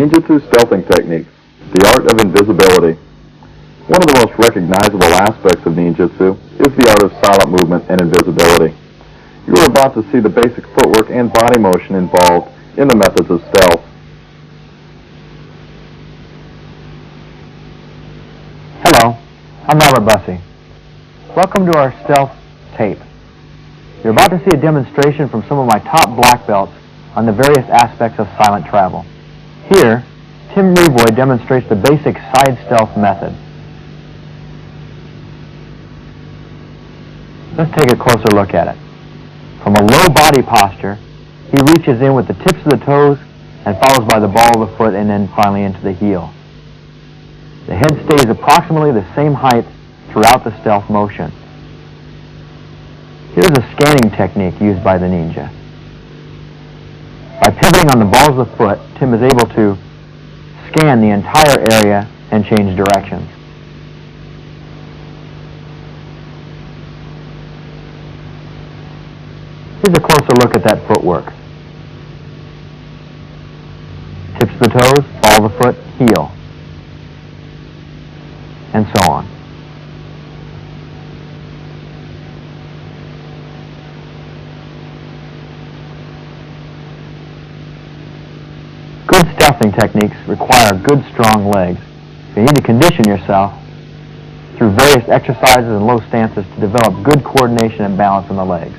Ninjutsu stealthing techniques, the art of invisibility. One of the most recognizable aspects of ninjutsu is the art of silent movement and invisibility. You are about to see the basic footwork and body motion involved in the methods of stealth. Hello, I'm Robert Bassi. Welcome to our stealth tape. You're about to see a demonstration from some of my top black belts on the various aspects of silent travel. Here, Tim Revoy demonstrates the basic side stealth method. Let's take a closer look at it. From a low body posture, he reaches in with the tips of the toes and follows by the ball of the foot and then finally into the heel. The head stays approximately the same height throughout the stealth motion. Here's a scanning technique used by the ninja. By pivoting on the balls of the foot, Tim is able to scan the entire area and change directions. Here's a closer look at that footwork. Tips of the toes, ball of the foot, heel, and so on. Good stealthing techniques require good, strong legs. You need to condition yourself through various exercises and low stances to develop good coordination and balance in the legs.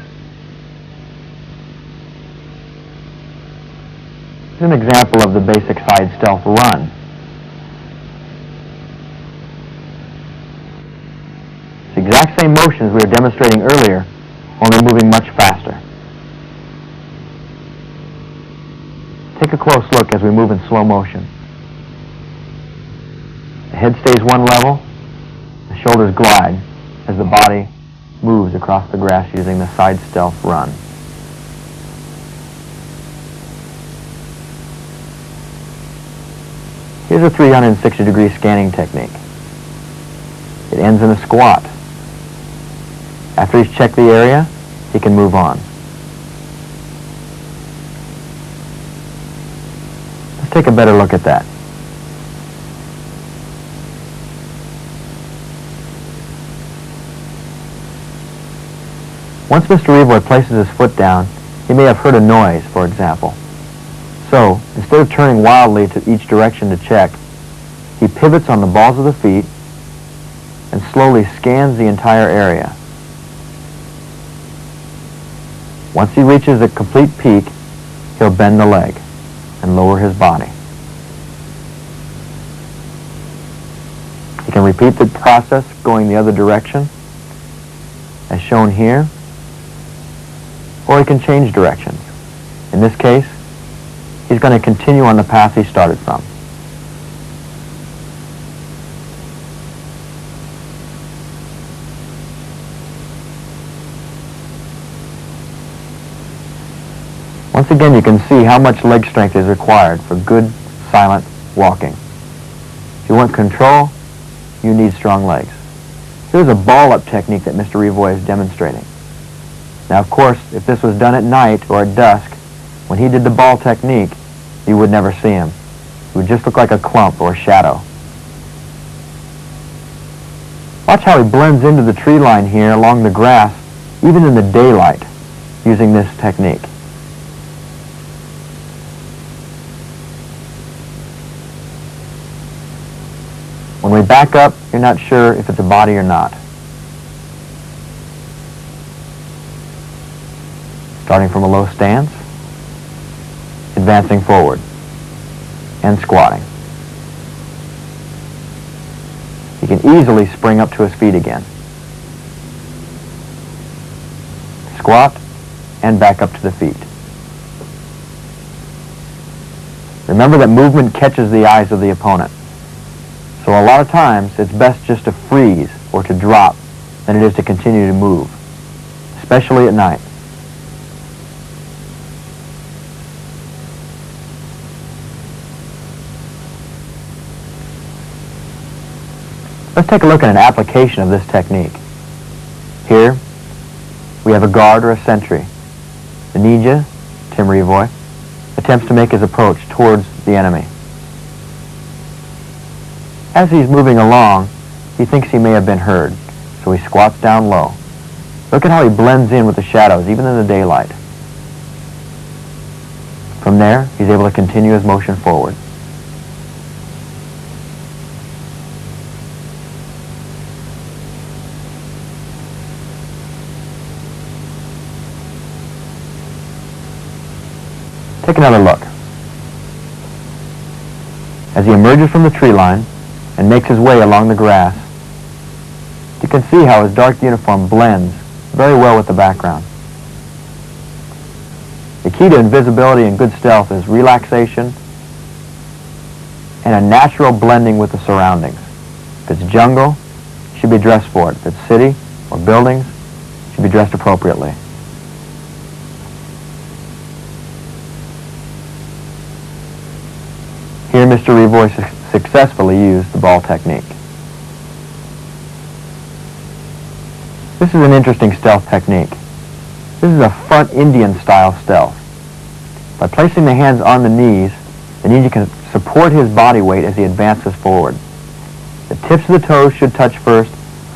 Here's an example of the basic side stealth run. It's the exact same motion as we were demonstrating earlier, only moving much faster. Take a close look as we move in slow motion. The head stays one level, the shoulders glide as the body moves across the grass using the side stealth run. Here's a 360-degree scanning technique. It ends in a squat. After he's checked the area, he can move on. Let's take a better look at that. Once Mr. Revoy places his foot down, he may have heard a noise, for example. So, instead of turning wildly to each direction to check, he pivots on the balls of the feet and slowly scans the entire area. Once he reaches a complete peak, he'll bend the leg and lower his body. He can repeat the process going the other direction, as shown here, or he can change directions. In this case, he's going to continue on the path he started from. Once again, you can see how much leg strength is required for good, silent walking. If you want control, you need strong legs. Here's a ball-up technique that Mr. Revoy is demonstrating. Now, of course, if this was done at night or at dusk, when he did the ball technique, you would never see him. He would just look like a clump or a shadow. Watch how he blends into the tree line here along the grass, even in the daylight, using this technique. When we back up, you're not sure if it's a body or not. Starting from a low stance, advancing forward, and squatting. He can easily spring up to his feet again. Squat, and back up to the feet. Remember that movement catches the eyes of the opponent. So a lot of times, it's best just to freeze or to drop than it is to continue to move, especially at night. Let's take a look at an application of this technique. Here, we have a guard or a sentry. The ninja, Tim Revoy, attempts to make his approach towards the enemy. As he's moving along, he thinks he may have been heard, so he squats down low. Look at how he blends in with the shadows, even in the daylight. From there, he's able to continue his motion forward. Take another look. As he emerges from the tree line and makes his way along the grass, you can see how his dark uniform blends very well with the background. The key to invisibility and good stealth is relaxation and a natural blending with the surroundings. If it's jungle, you should be dressed for it. If it's city or buildings, you should be dressed appropriately. Here, Mr. Revoy successfully used the ball technique. This is an interesting stealth technique. This is a front Indian style stealth. By placing the hands on the knees, the ninja can support his body weight as he advances forward. The tips of the toes should touch first,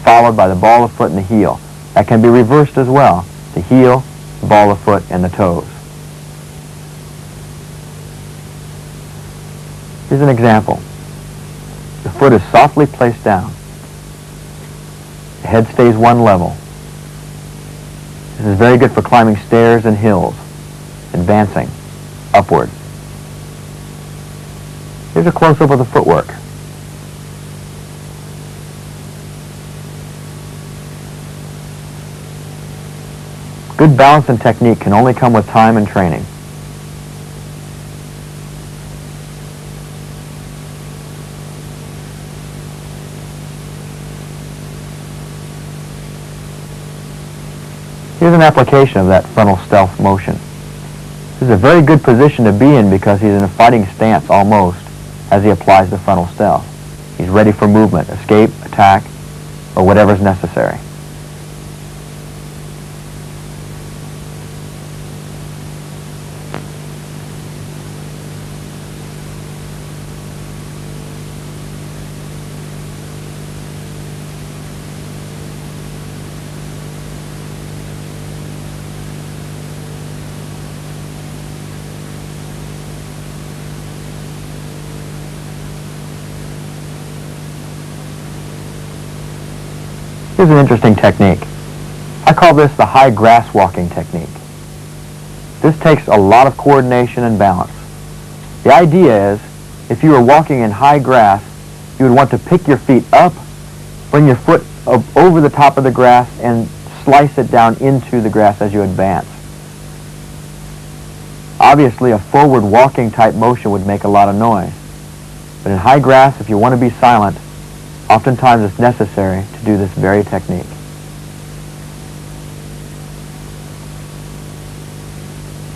followed by the ball of foot and the heel. That can be reversed as well. The heel, the ball of foot, and the toes. Here's an example. The foot is softly placed down. The head stays one level. This is very good for climbing stairs and hills, advancing upward. Here's a close-up of the footwork. Good balance and technique can only come with time and training. Here's an application of that frontal stealth motion. This is a very good position to be in because he's in a fighting stance almost as he applies the frontal stealth. He's ready for movement, escape, attack, or whatever's necessary. Here's an interesting technique. I call this the high grass walking technique. This takes a lot of coordination and balance. The idea is, if you were walking in high grass, you would want to pick your feet up, bring your foot over the top of the grass, and slice it down into the grass as you advance. Obviously, a forward walking type motion would make a lot of noise. But in high grass, if you want to be silent, oftentimes it's necessary to do this very technique.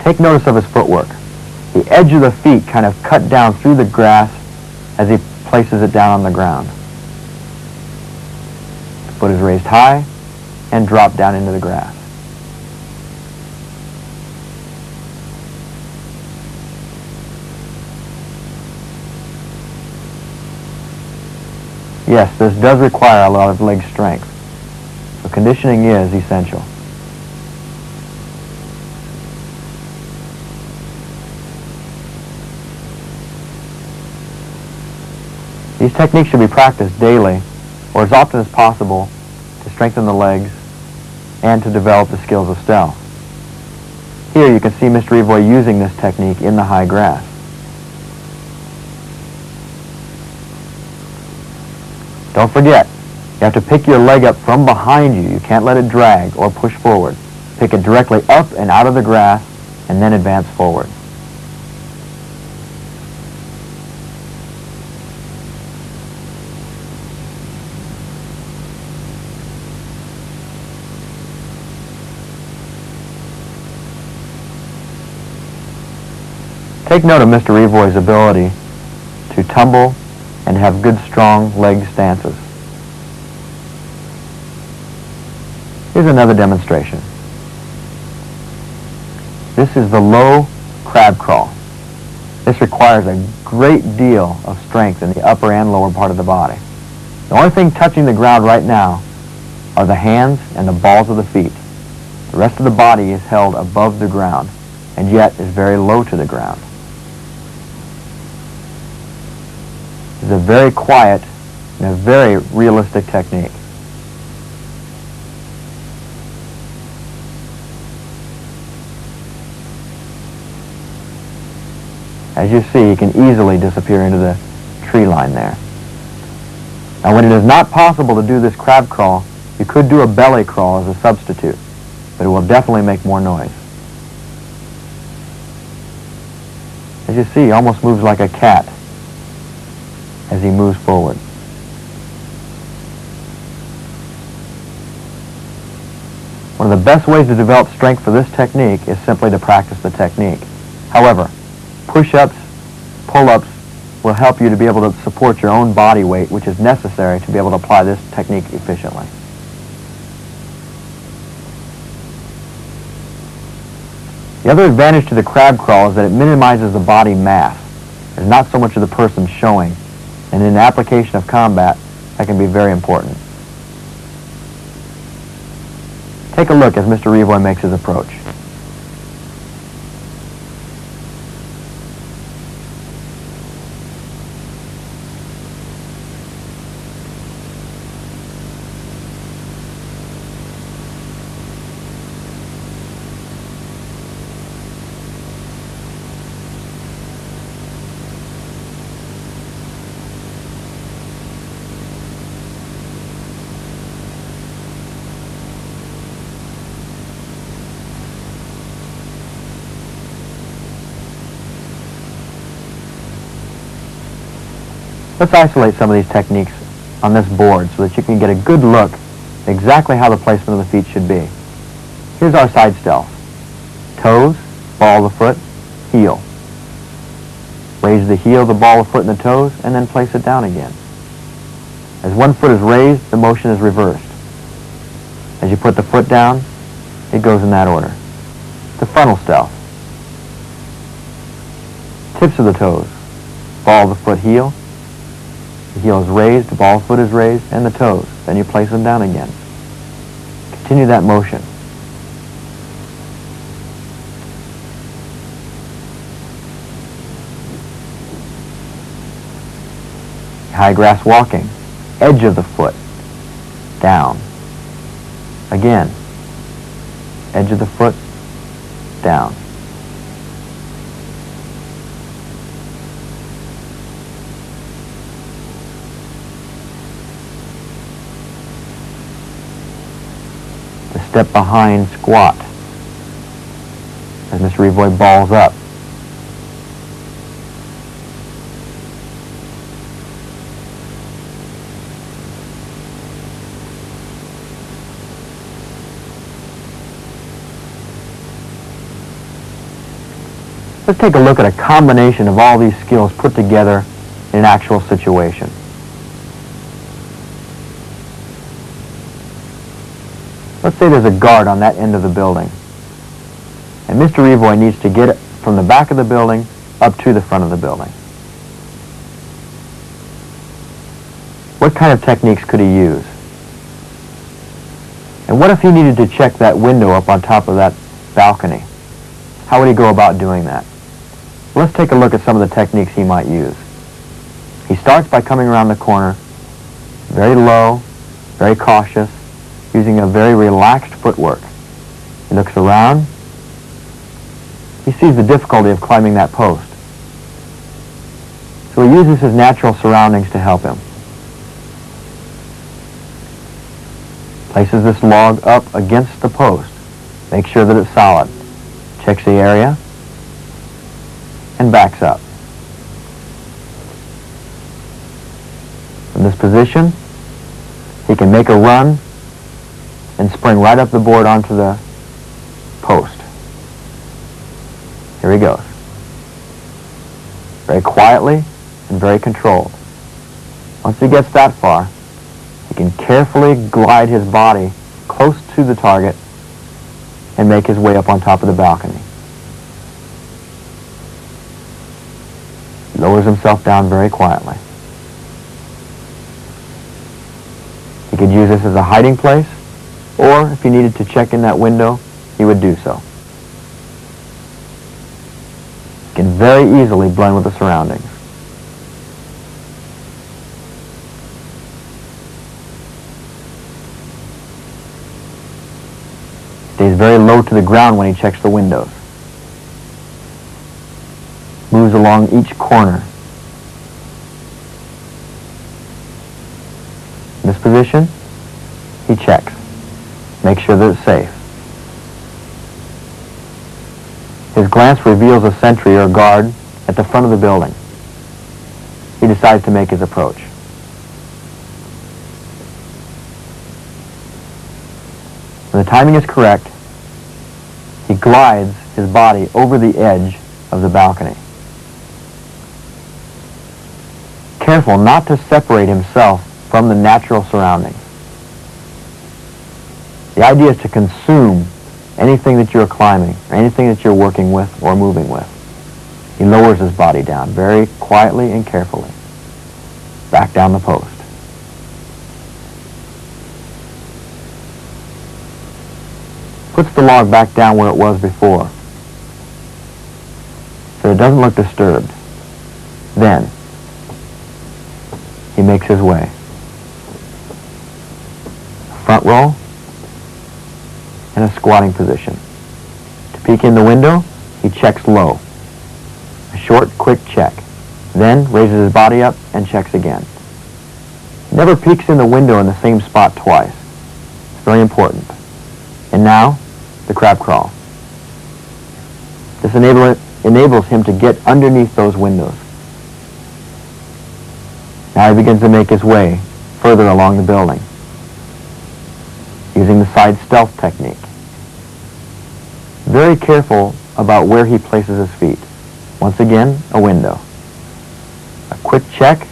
Take notice of his footwork. The edge of the feet kind of cut down through the grass as he places it down on the ground. The foot is raised high and dropped down into the grass. Yes, this does require a lot of leg strength, so conditioning is essential. These techniques should be practiced daily, or as often as possible, to strengthen the legs and to develop the skills of stealth. Here you can see Mr. Revoy using this technique in the high grass. Don't forget, you have to pick your leg up from behind you. You can't let it drag or push forward. Pick it directly up and out of the grass, and then advance forward. Take note of Mr. Revoy's ability to tumble and have good, strong leg stances. Here's another demonstration. This is the low crab crawl. This requires a great deal of strength in the upper and lower part of the body. The only thing touching the ground right now are the hands and the balls of the feet. The rest of the body is held above the ground, and yet is very low to the ground. It's a very quiet and a very realistic technique. As you see, he can easily disappear into the tree line there. Now, when it is not possible to do this crab crawl, you could do a belly crawl as a substitute, but it will definitely make more noise. As you see, he almost moves like a cat as he moves forward. One of the best ways to develop strength for this technique is simply to practice the technique. However, push-ups, pull-ups will help you to be able to support your own body weight, which is necessary to be able to apply this technique efficiently. The other advantage to the crab crawl is that it minimizes the body mass. There's not so much of the person showing, and in the application of combat, that can be very important. Take a look as Mr. Revoy makes his approach. Let's isolate some of these techniques on this board so that you can get a good look at exactly how the placement of the feet should be. Here's our side stealth. Toes, ball of the foot, heel. Raise the heel, the ball of the foot, and the toes, and then place it down again. As one foot is raised, the motion is reversed. As you put the foot down, it goes in that order. The frontal stealth. Tips of the toes, ball of the foot, heel. The heel is raised, the ball of the foot is raised, and the toes. Then you place them down again. Continue that motion. High grass walking. Edge of the foot. Down. Again. Edge of the foot. Down. The step behind squat. As Mr. Revoy balls up. Let's take a look at a combination of all these skills put together in an actual situation. Let's say there's a guard on that end of the building, and Mr. Revoy needs to get from the back of the building up to the front of the building. What kind of techniques could he use? And what if he needed to check that window up on top of that balcony? How would he go about doing that? Let's take a look at some of the techniques he might use. He starts by coming around the corner, very low, very cautious, using a very relaxed footwork. He looks around. He sees the difficulty of climbing that post. So he uses his natural surroundings to help him. Places this log up against the post. Makes sure that it's solid. Checks the area and backs up. From this position, he can make a run and spring right up the board onto the post. Here he goes. Very quietly and very controlled. Once he gets that far, he can carefully glide his body close to the target and make his way up on top of the balcony. lowers himself down very quietly. He could use this as a hiding place, or if he needed to check in that window, he would do so. He can very easily blend with the surroundings. Stays very low to the ground when he checks the windows. Moves along each corner. In this position, he checks. Makes sure that it's safe. His glance reveals a sentry or guard at the front of the building. He decides to make his approach. When the timing is correct, he glides his body over the edge of the balcony. Careful not to separate himself from the natural surroundings. The idea is to consume anything that you're climbing, or anything that you're working with or moving with. He lowers his body down very quietly and carefully. Back down the post. Puts the log back down where it was before, so it doesn't look disturbed. Then, he makes his way. Front roll and a squatting position. To peek in the window, he checks low. A short, quick check. Then raises his body up and checks again. He never peeks in the window in the same spot twice. It's very important. And now, the crab crawl. This enables him to get underneath those windows. Now he begins to make his way further along the building, using the side stealth technique. Very careful about where he places his feet. Once again, a window. A quick check,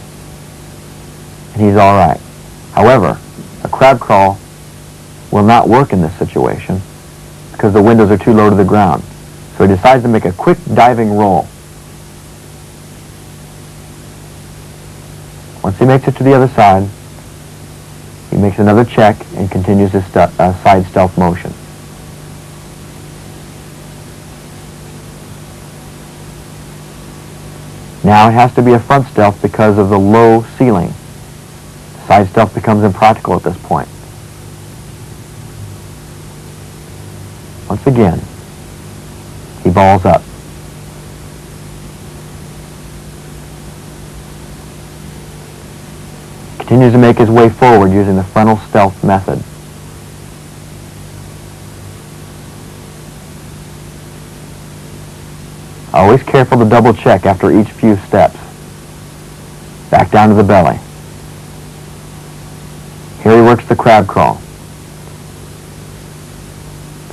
and he's all right. However, a crab crawl will not work in this situation because the windows are too low to the ground. So he decides to make a quick diving roll. Once he makes it to the other side, he makes another check and continues his side stealth motion. Now it has to be a front stealth because of the low ceiling. Side stealth becomes impractical at this point. Once again, he balls up. Continues to make his way forward using the frontal stealth method. Always careful to double check after each few steps. Back down to the belly. Here he works the crab crawl.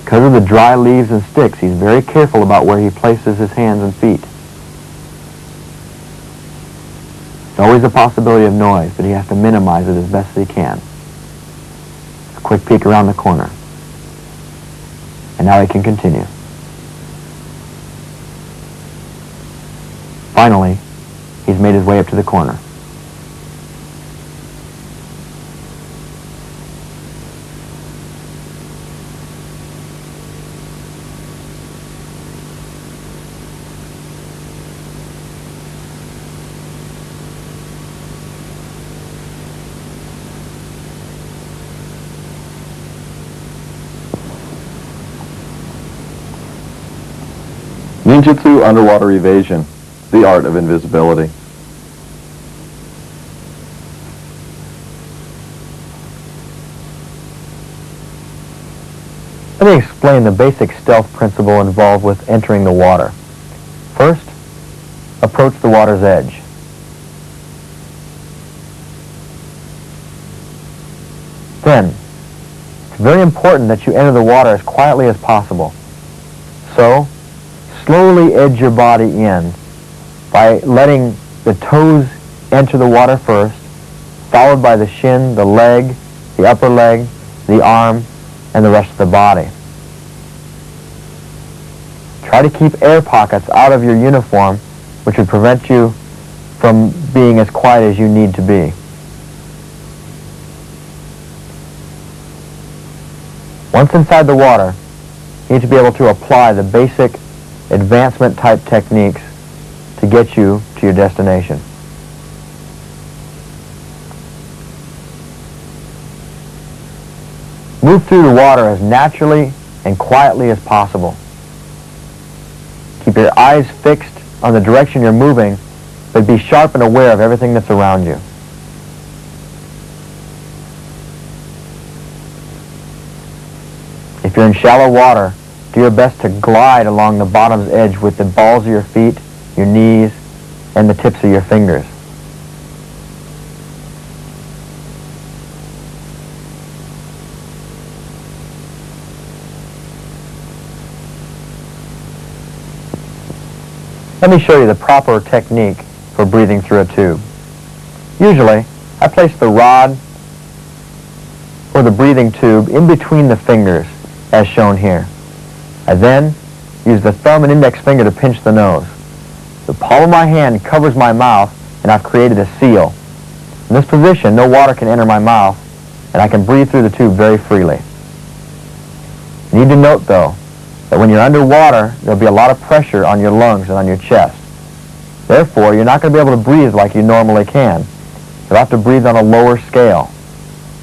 Because of the dry leaves and sticks, he's very careful about where he places his hands and feet. There's always a possibility of noise, but he has to minimize it as best as he can. A quick peek around the corner. And now he can continue. Finally, he's made his way up to the corner. Ninjutsu underwater evasion, the art of invisibility. Let me explain the basic stealth principle involved with entering the water. First, approach the water's edge. Then, it's very important that you enter the water as quietly as possible. So, slowly edge your body in by letting the toes enter the water first, followed by the shin, the leg, the upper leg, the arm, and the rest of the body. Try to keep air pockets out of your uniform, which would prevent you from being as quiet as you need to be. Once inside the water, you need to be able to apply the basic advancement type techniques to get you to your destination. Move through the water as naturally and quietly as possible. Keep your eyes fixed on the direction you're moving, but be sharp and aware of everything that's around you. If you're in shallow water, do your best to glide along the bottom's edge with the balls of your feet, your knees, and the tips of your fingers. Let me show you the proper technique for breathing through a tube. Usually, I place the rod or the breathing tube in between the fingers, as shown here. I then use the thumb and index finger to pinch the nose. The palm of my hand covers my mouth, and I've created a seal. In this position, no water can enter my mouth, and I can breathe through the tube very freely. You need to note, though, that when you're underwater, there'll be a lot of pressure on your lungs and on your chest. Therefore, you're not going to be able to breathe like you normally can. You'll have to breathe on a lower scale.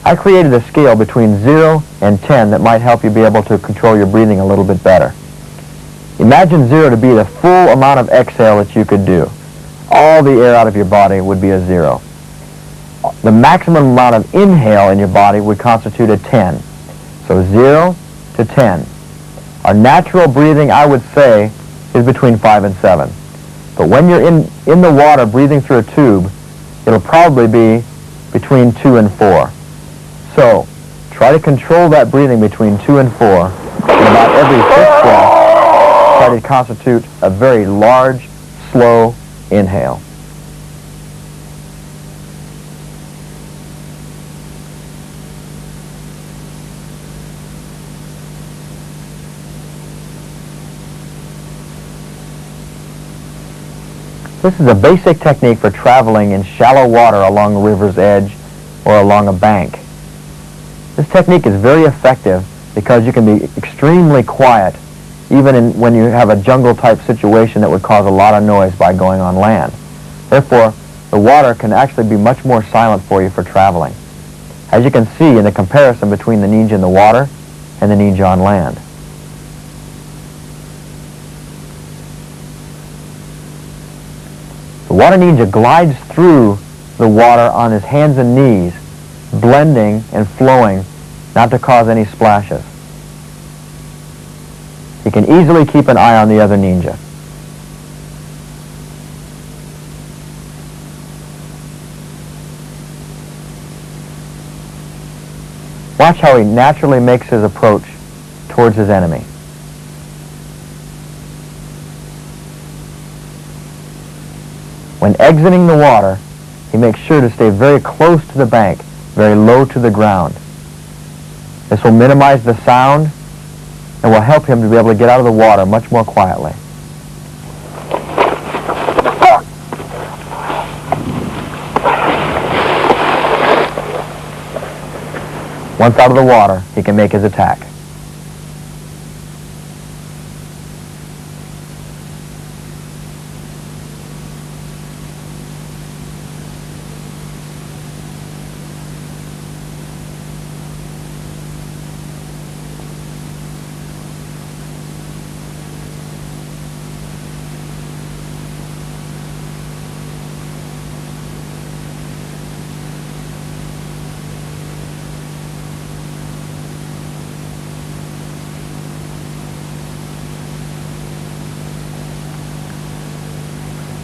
I created a scale between 0 and 10 that might help you be able to control your breathing a little bit better. Imagine 0 to be the full amount of exhale that you could do. All the air out of your body would be a 0. The maximum amount of inhale in your body would constitute a 10. So 0 to 10. Our natural breathing, I would say, is between 5 and 7. But when you're in the water breathing through a tube, it'll probably be between 2 and 4. So, try to control that breathing between 2 and 4. And about every 5th breath, try to constitute a very large, slow inhale. This is a basic technique for traveling in shallow water along a river's edge or along a bank. This technique is very effective because you can be extremely quiet even when you have a jungle-type situation that would cause a lot of noise by going on land. Therefore, the water can actually be much more silent for you for traveling. As you can see in the comparison between the ninja in the water and the ninja on land. The water ninja glides through the water on his hands and knees, blending and flowing, not to cause any splashes. He can easily keep an eye on the other ninja. Watch how he naturally makes his approach towards his enemy. When exiting the water, he makes sure to stay very close to the bank, very low to the ground. This will minimize the sound and will help him to be able to get out of the water much more quietly. Once out of the water, he can make his attack.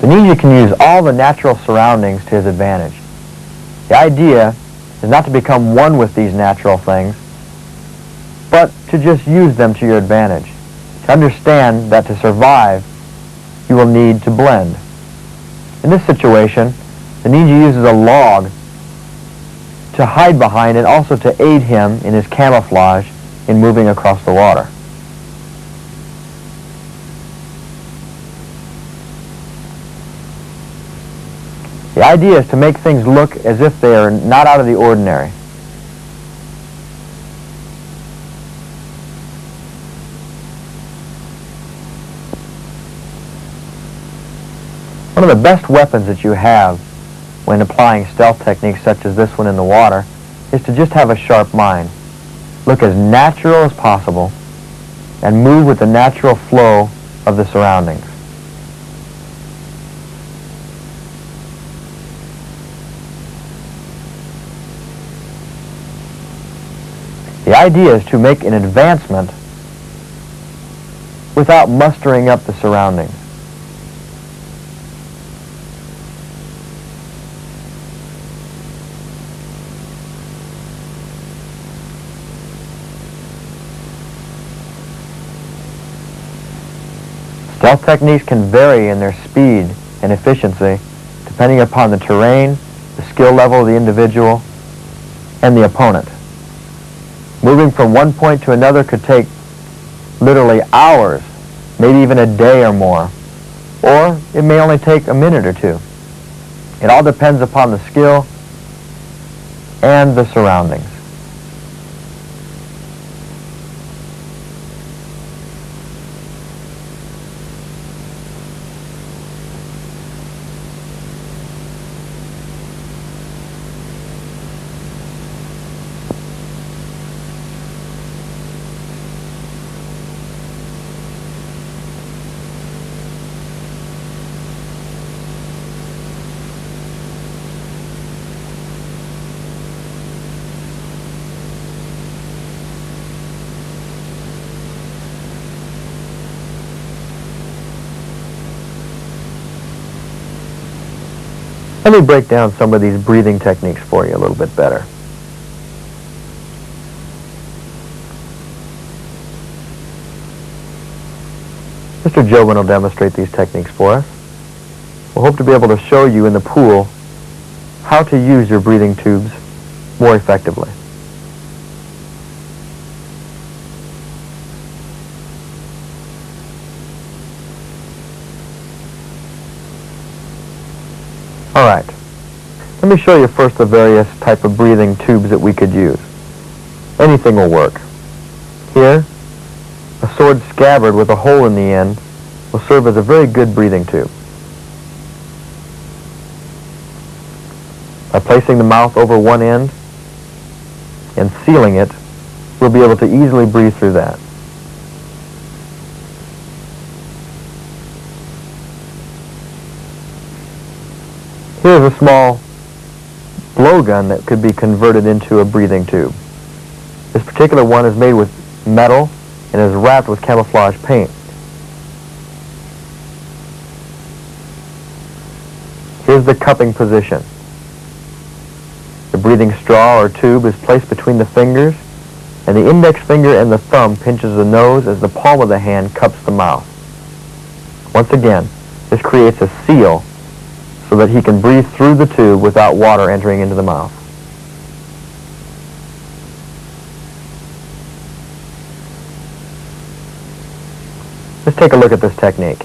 The ninja can use all the natural surroundings to his advantage. The idea is not to become one with these natural things, but to just use them to your advantage. To understand that to survive, you will need to blend. In this situation, the ninja uses a log to hide behind and also to aid him in his camouflage in moving across the water. The idea is to make things look as if they are not out of the ordinary. One of the best weapons that you have when applying stealth techniques such as this one in the water is to just have a sharp mind. Look as natural as possible and move with the natural flow of the surroundings. The idea is to make an advancement without mustering up the surroundings. Stealth techniques can vary in their speed and efficiency depending upon the terrain, the skill level of the individual, and the opponent. Moving from one point to another could take literally hours, maybe even a day or more, or it may only take a minute or two. It all depends upon the skill and the surroundings. Let me break down some of these breathing techniques for you a little bit better. Mr. Jobin will demonstrate these techniques for us. We'll hope to be able to show you in the pool how to use your breathing tubes more effectively. All right, let me show you first the various type of breathing tubes that we could use. Anything will work. Here, a sword scabbard with a hole in the end will serve as a very good breathing tube. By placing the mouth over one end and sealing it, we'll be able to easily breathe through that. Here's a small blowgun that could be converted into a breathing tube. This particular one is made with metal and is wrapped with camouflage paint. Here's the cupping position. The breathing straw or tube is placed between the fingers, and the index finger and the thumb pinches the nose as the palm of the hand cups the mouth. Once again, this creates a seal so that he can breathe through the tube without water entering into the mouth. Let's take a look at this technique.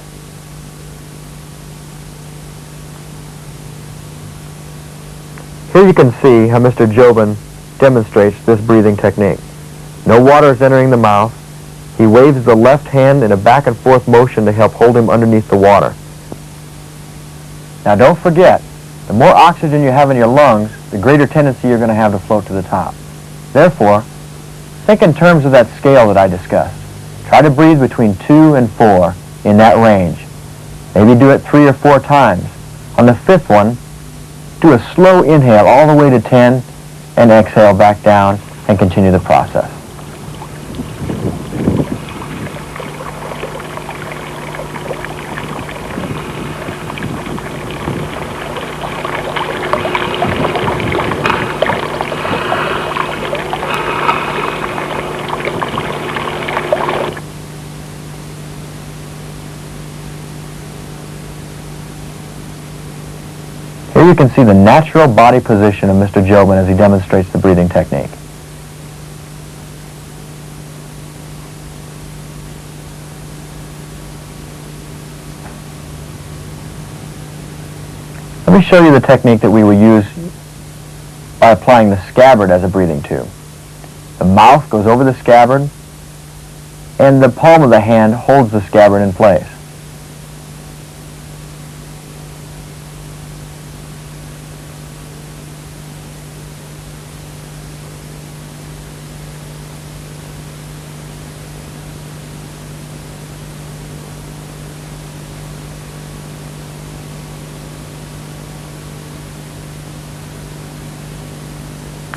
Here you can see how Mr. Jobin demonstrates this breathing technique. No water is entering the mouth. He waves the left hand in a back and forth motion to help hold him underneath the water. Now don't forget, the more oxygen you have in your lungs, the greater tendency you're going to have to float to the top. Therefore, think in terms of that scale that I discussed. Try to breathe between 2 and 4 in that range. Maybe do it 3 or 4 times. On the 5th one, do a slow inhale all the way to 10 and exhale back down and continue the process. Here you can see the natural body position of Mr. Jobin as he demonstrates the breathing technique. Let me show you the technique that we will use by applying the scabbard as a breathing tube. The mouth goes over the scabbard, and the palm of the hand holds the scabbard in place.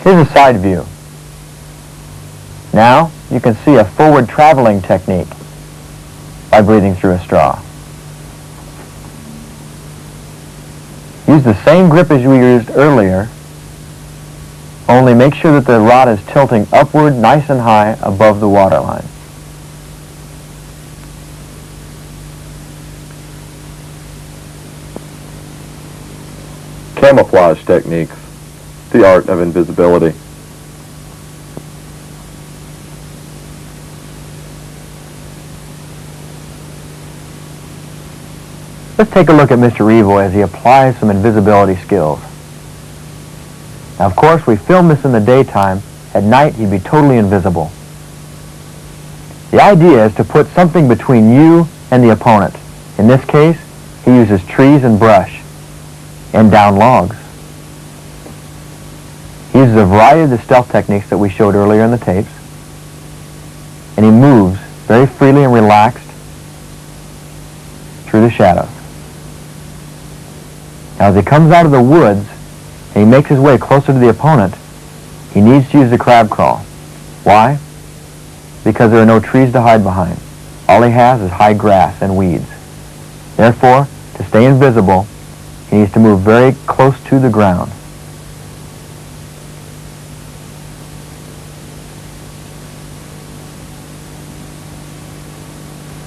Here's a side view. Now you can see a forward traveling technique by breathing through a straw. Use the same grip as we used earlier, only make sure that the rod is tilting upward nice and high above the waterline. Camouflage techniques. The art of invisibility. Let's take a look at Mr. Revoy as he applies some invisibility skills. Now, of course, we film this in the daytime. At night, he'd be totally invisible. The idea is to put something between you and the opponent. In this case, he uses trees and brush and down logs. He uses a variety of the stealth techniques that we showed earlier in the tapes, and he moves very freely and relaxed through the shadows. Now, as he comes out of the woods and he makes his way closer to the opponent, he needs to use the crab crawl. Why? Because there are no trees to hide behind. All he has is high grass and weeds. Therefore, to stay invisible, he needs to move very close to the ground.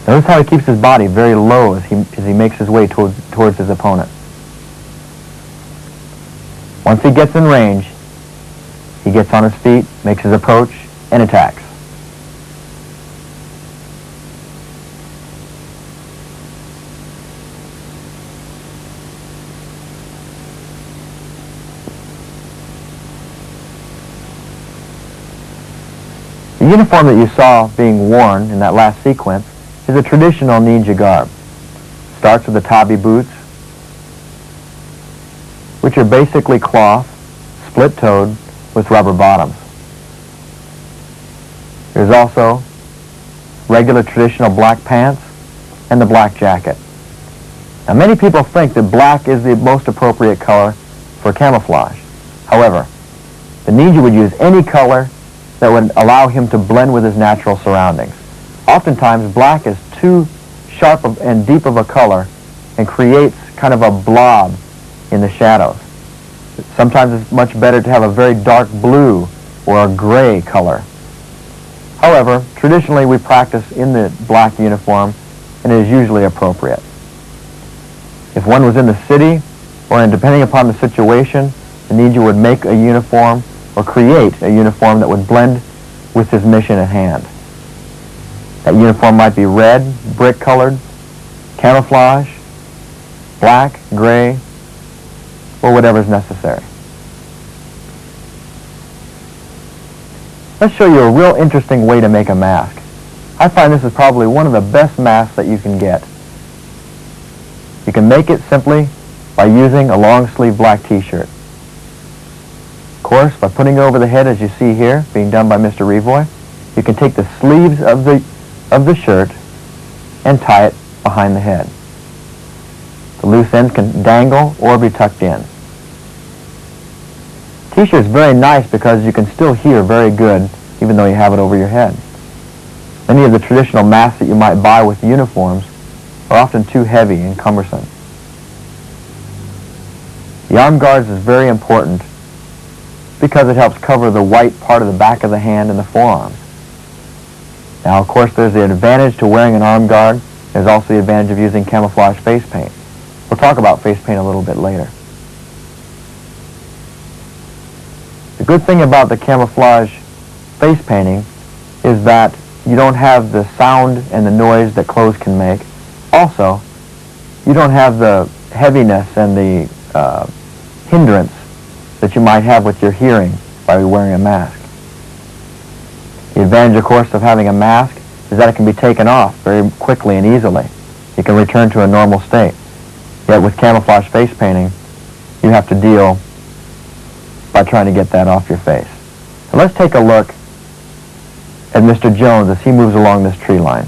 Notice how he keeps his body very low as he makes his way towards his opponent. Once he gets in range, he gets on his feet, makes his approach, and attacks. The uniform that you saw being worn in that last sequence is a traditional ninja garb. Starts with the tabi boots, which are basically cloth, split-toed, with rubber bottoms. There's also regular traditional black pants and the black jacket. Now, many people think that black is the most appropriate color for camouflage. However, the ninja would use any color that would allow him to blend with his natural surroundings. Oftentimes, black is too sharp and deep of a color and creates kind of a blob in the shadows. Sometimes it's much better to have a very dark blue or a gray color. However, traditionally we practice in the black uniform, and it is usually appropriate. If one was in the city, or depending upon the situation, the ninja would make a uniform or create a uniform that would blend with his mission at hand. That uniform might be red, brick-colored, camouflage, black, gray, or whatever is necessary. Let's show you a real interesting way to make a mask. I find this is probably one of the best masks that you can get. You can make it simply by using a long-sleeve black t-shirt. Of course, by putting it over the head as you see here, being done by Mr. Revoy, you can take the sleeves of the shirt and tie it behind the head. The loose ends can dangle or be tucked in. T-shirt is very nice because you can still hear very good even though you have it over your head. Many of the traditional masks that you might buy with uniforms are often too heavy and cumbersome. The arm guards is very important because it helps cover the white part of the back of the hand and the forearms. Now, of course, there's the advantage to wearing an arm guard. There's also the advantage of using camouflage face paint. We'll talk about face paint a little bit later. The good thing about the camouflage face painting is that you don't have the sound and the noise that clothes can make. Also, you don't have the heaviness and the hindrance that you might have with your hearing by wearing a mask. The advantage, of course, of having a mask is that it can be taken off very quickly and easily. You can return to a normal state. Yet with camouflage face painting, you have to deal by trying to get that off your face. So let's take a look at Mr. Jones as he moves along this tree line.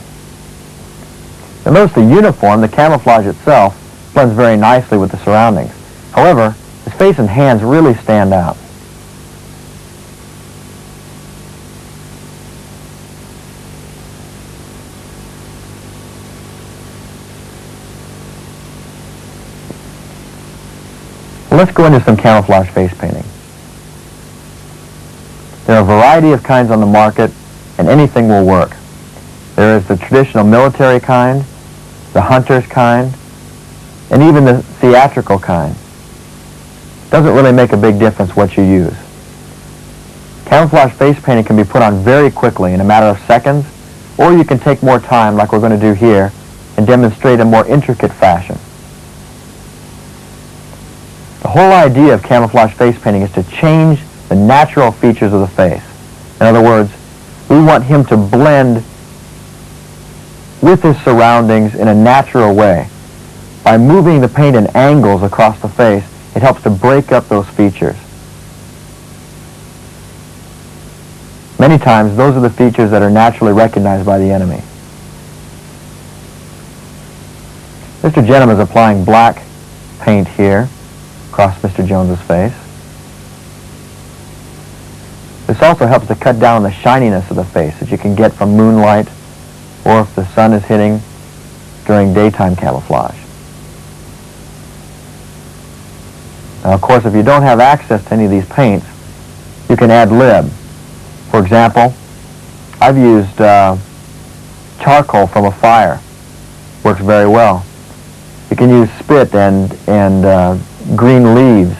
Now notice the uniform, the camouflage itself, blends very nicely with the surroundings. However, his face and hands really stand out. Let's go into some camouflage face painting. There are a variety of kinds on the market, and anything will work. There is the traditional military kind, the hunter's kind, and even the theatrical kind. Doesn't really make a big difference what you use. Camouflage face painting can be put on very quickly in a matter of seconds, or you can take more time like we're going to do here and demonstrate a more intricate fashion. The whole idea of camouflage face painting is to change the natural features of the face. In other words, we want him to blend with his surroundings in a natural way. By moving the paint in angles across the face, it helps to break up those features. Many times, those are the features that are naturally recognized by the enemy. Mr. Jenham is applying black paint here across Mr. Jones's face. This also helps to cut down the shininess of the face that you can get from moonlight or if the sun is hitting during daytime camouflage. Now, of course, if you don't have access to any of these paints, you can ad lib. For example, I've used charcoal from a fire. Works very well. You can use spit and green leaves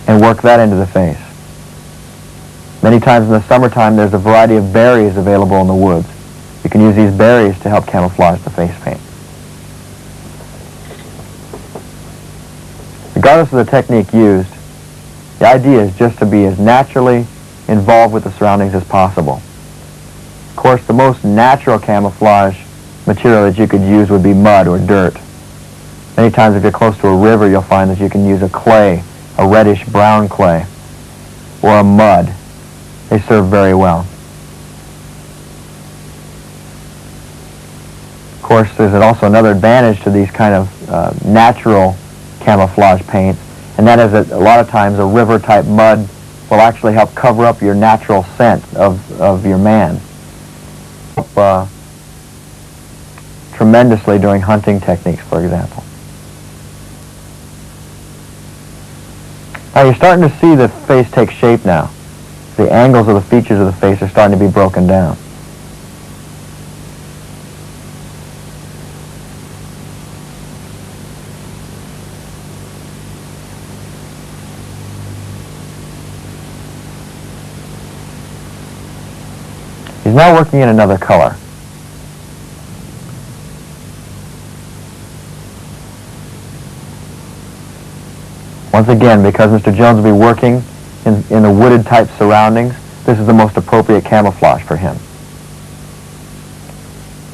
and work that into the face. Many times in the summertime, there's a variety of berries available in the woods. You can use these berries to help camouflage the face paint. Regardless of the technique used, the idea is just to be as naturally involved with the surroundings as possible. Of course, the most natural camouflage material that you could use would be mud or dirt. Many times if you're close to a river, you'll find that you can use a clay, a reddish-brown clay, or a mud. They serve very well. Of course, there's also another advantage to these kind of natural camouflage paints, and that is that a lot of times a river-type mud will actually help cover up your natural scent of your man. Tremendously during hunting techniques, for example. Now you're starting to see the face take shape now. The angles of the features of the face are starting to be broken down. He's now working in another color. Once again, because Mr. Jones will be working in the wooded type surroundings, this is the most appropriate camouflage for him.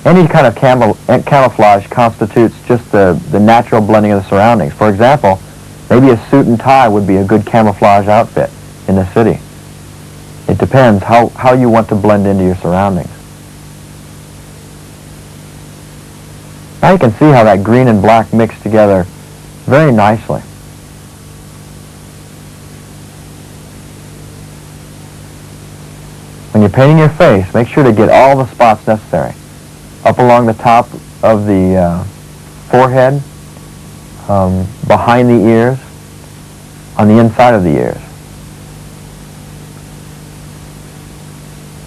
Any kind of camouflage constitutes just the natural blending of the surroundings. For example, maybe a suit and tie would be a good camouflage outfit in the city. It depends how you want to blend into your surroundings. Now you can see how that green and black mix together very nicely. When you're painting your face, make sure to get all the spots necessary. Up along the top of the forehead, behind the ears, on the inside of the ears.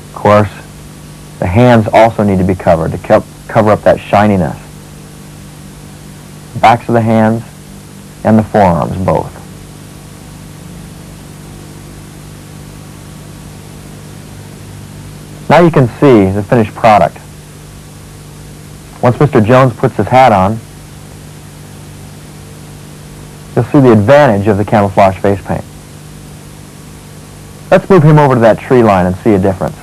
Of course, the hands also need to be covered to cover up that shininess. The backs of the hands and the forearms both. Now you can see the finished product. Once Mr. Jones puts his hat on, you'll see the advantage of the camouflage face paint. Let's move him over to that tree line and see a difference.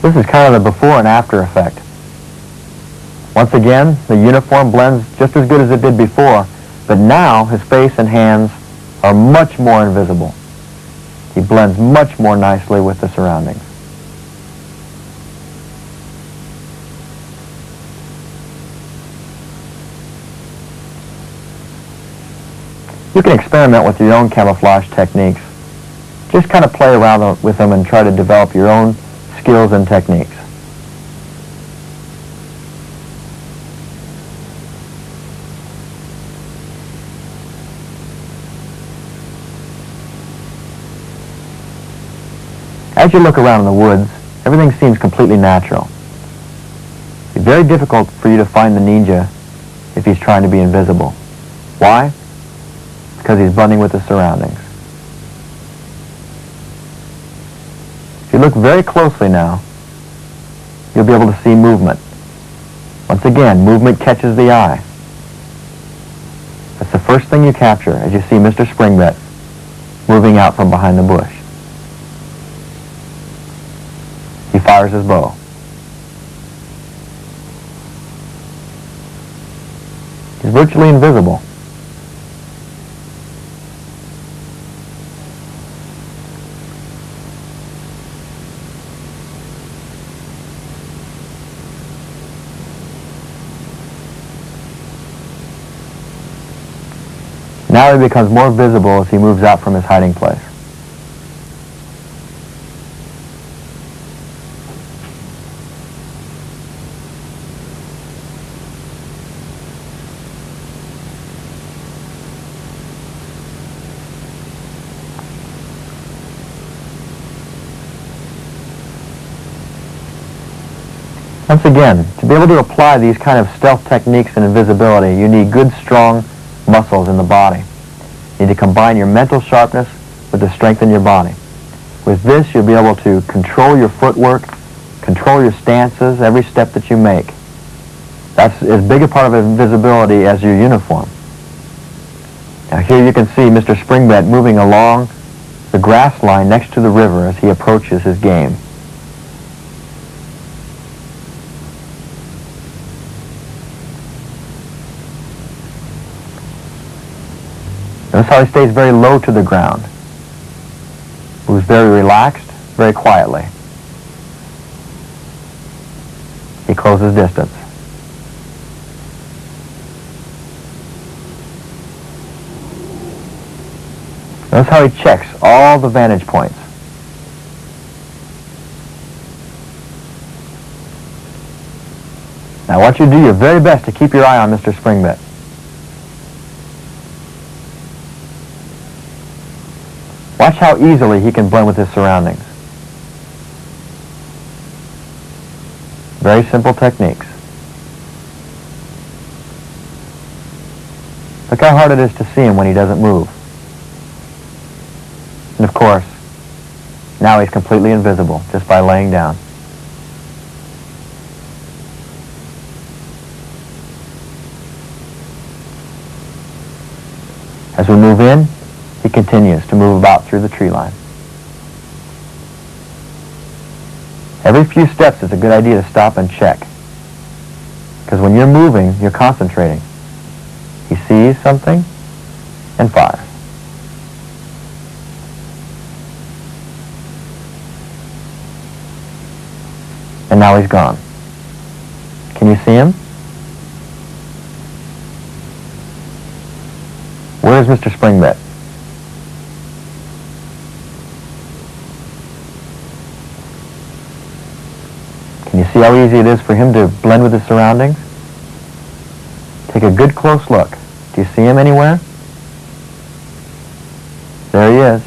This is kind of the before and after effect. Once again, the uniform blends just as good as it did before, but now his face and hands are much more invisible. He blends much more nicely with the surroundings. You can experiment with your own camouflage techniques. Just kind of play around with them and try to develop your own skills and techniques. As you look around in the woods, everything seems completely natural. It's very difficult for you to find the ninja if he's trying to be invisible. Why? Because he's blending with the surroundings. If you look very closely now, you'll be able to see movement. Once again, movement catches the eye. That's the first thing you capture as you see Mr. Springbit moving out from behind the bush. He fires his bow. He's virtually invisible. Now he becomes more visible as he moves out from his hiding place. Once again, to be able to apply these kind of stealth techniques and invisibility, you need good, strong muscles in the body. You need to combine your mental sharpness with the strength in your body. With this, you'll be able to control your footwork, control your stances, every step that you make. That's as big a part of invisibility as your uniform. Now here you can see Mr. Springbit moving along the grass line next to the river as he approaches his game. Notice how he stays very low to the ground. Moves very relaxed, very quietly. He closes distance. Notice how he checks all the vantage points. Now I want you to do your very best to keep your eye on Mr. Springbit. Watch how easily he can blend with his surroundings. Very simple techniques. Look how hard it is to see him when he doesn't move. And of course, now he's completely invisible just by laying down. As we move in, he continues to move about through the tree line. Every few steps it's a good idea to stop and check. Because when you're moving, you're concentrating. He sees something and fires. And now he's gone. Can you see him? Where is Mr. Springbit? Can you see how easy it is for him to blend with his surroundings? Take a good close look. Do you see him anywhere? There he is.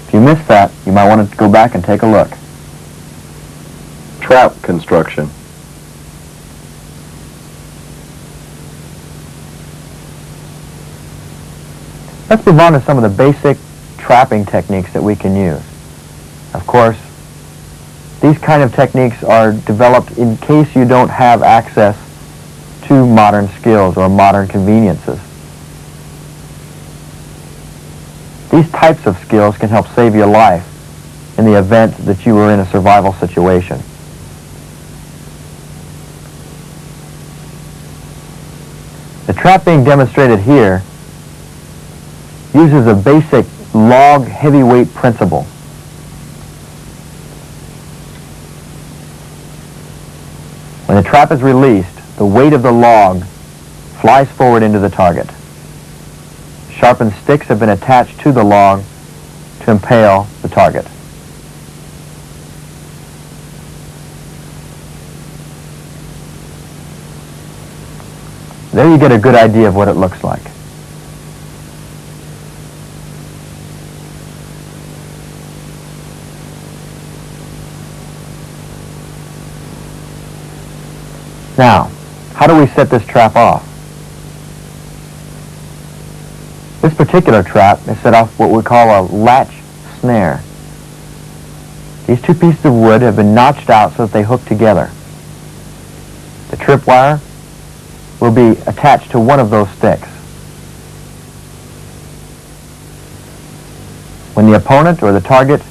If you missed that, you might want to go back and take a look. Trap construction. Let's move on to some of the basic trapping techniques that we can use. Of course, these kind of techniques are developed in case you don't have access to modern skills or modern conveniences. These types of skills can help save your life in the event that you were in a survival situation. The trap being demonstrated here uses a basic log heavyweight principle. When the trap is released, the weight of the log flies forward into the target. Sharpened sticks have been attached to the log to impale the target. There you get a good idea of what it looks like. Now, how do we set this trap off? This particular trap is set off what we call a latch snare. These two pieces of wood have been notched out so that they hook together. The tripwire will be attached to one of those sticks. When the opponent or the target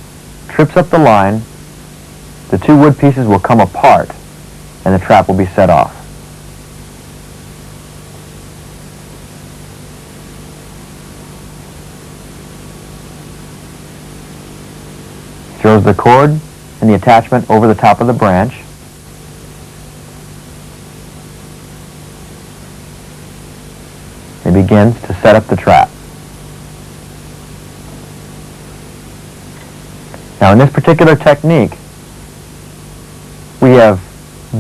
trips up the line, the two wood pieces will come apart and the trap will be set off. He throws the cord and the attachment over the top of the branch. He begins to set up the trap. Now in this particular technique, we have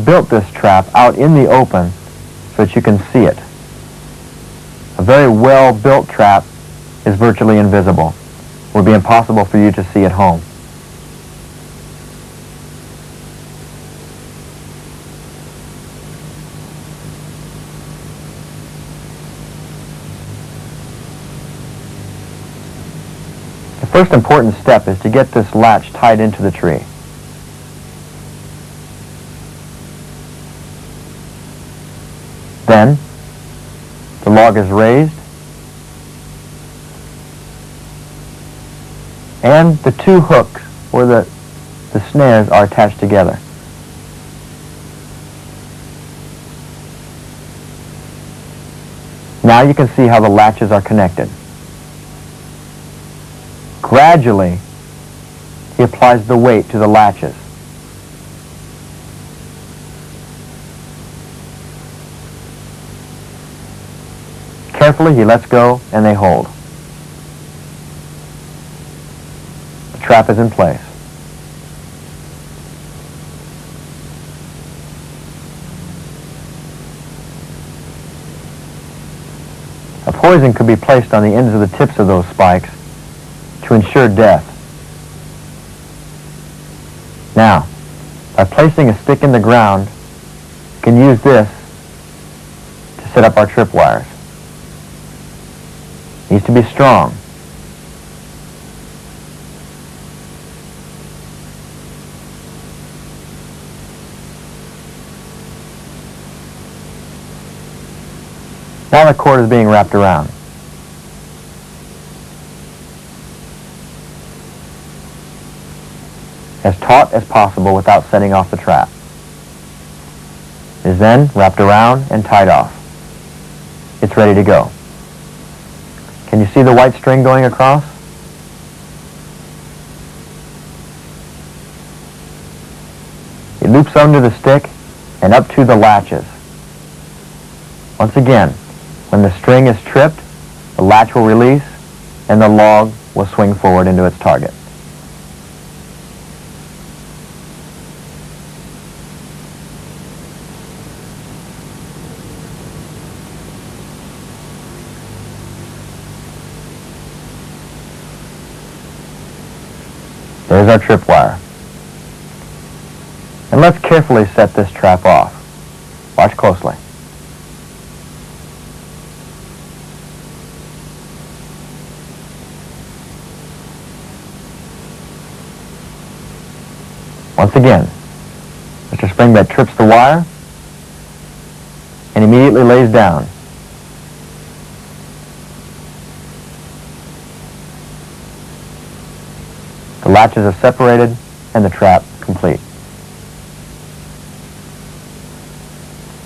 built this trap out in the open so that you can see it. A very well-built trap is virtually invisible. It would be impossible for you to see at home. The first important step is to get this latch tied into the tree. Then, the log is raised, and the two hooks, or the snares, are attached together. Now you can see how the latches are connected. Gradually, he applies the weight to the latches. Carefully, he lets go, and they hold. The trap is in place. A poison could be placed on the ends of the tips of those spikes to ensure death. Now, by placing a stick in the ground, you can use this to set up our tripwires. It needs to be strong. Now the cord is being wrapped around. As taut as possible without setting off the trap. It is then wrapped around and tied off. It's ready to go. Can you see the white string going across? It loops under the stick and up to the latches. Once again, when the string is tripped, the latch will release and the log will swing forward into its target. There's our tripwire. And let's carefully set this trap off. Watch closely. Once again, Mr. Springbed trips the wire and immediately lays down. The latches are separated and the trap complete.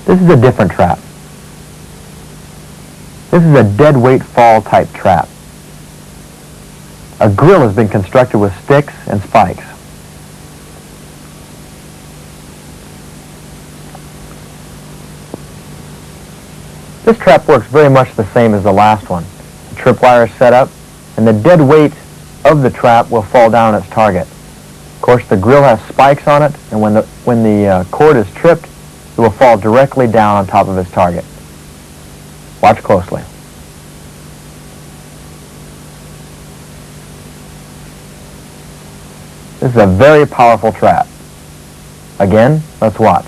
This is a different trap. This is a dead weight fall type trap. A grill has been constructed with sticks and spikes. This trap works very much the same as the last one. The tripwire is set up, and the dead weight of the trap will fall down on its target. Of course, the grill has spikes on it, and when the cord is tripped, it will fall directly down on top of its target. Watch closely. This is a very powerful trap. Again, let's watch.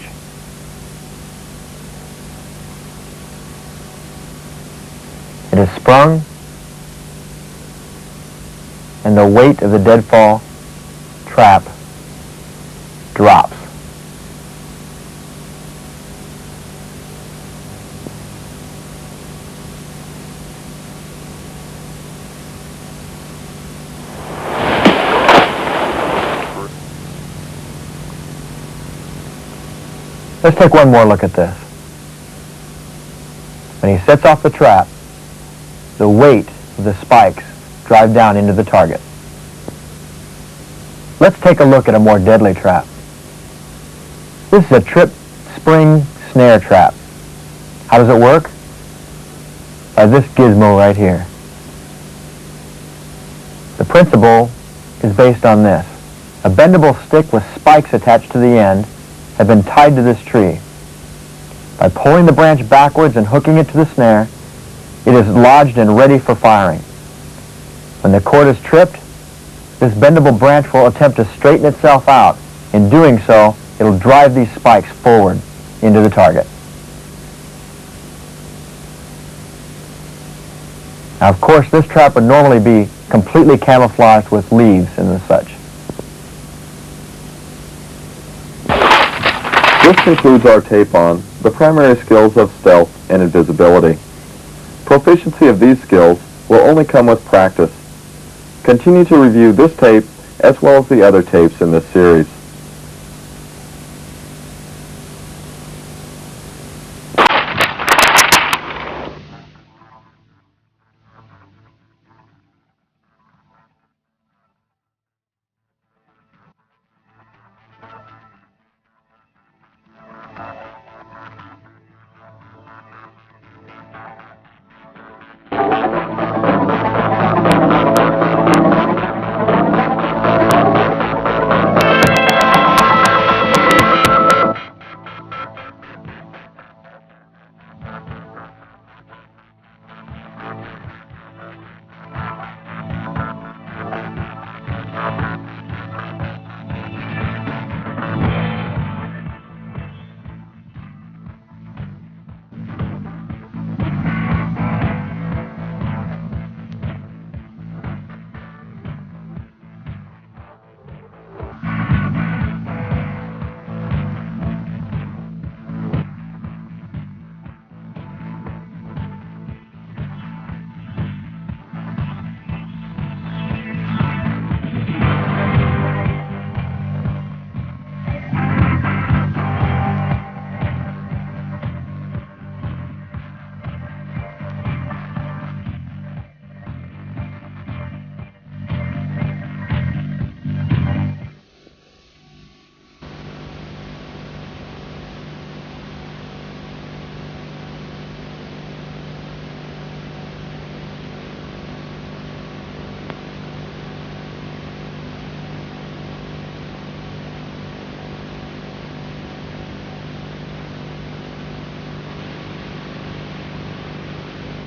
It is sprung, and the weight of the deadfall trap drops. Let's take one more look at this. When he sets off the trap, the weight of the spikes drive down into the target. Let's take a look at a more deadly trap. This is a trip spring snare trap. How does it work? By this gizmo right here. The principle is based on this. A bendable stick with spikes attached to the end have been tied to this tree. By pulling the branch backwards and hooking it to the snare, it is lodged and ready for firing. When the cord is tripped, this bendable branch will attempt to straighten itself out. In doing so, it will drive these spikes forward into the target. Now, of course, this trap would normally be completely camouflaged with leaves and such. This concludes our tape on the primary skills of stealth and invisibility. Proficiency of these skills will only come with practice. Continue to review this tape as well as the other tapes in this series.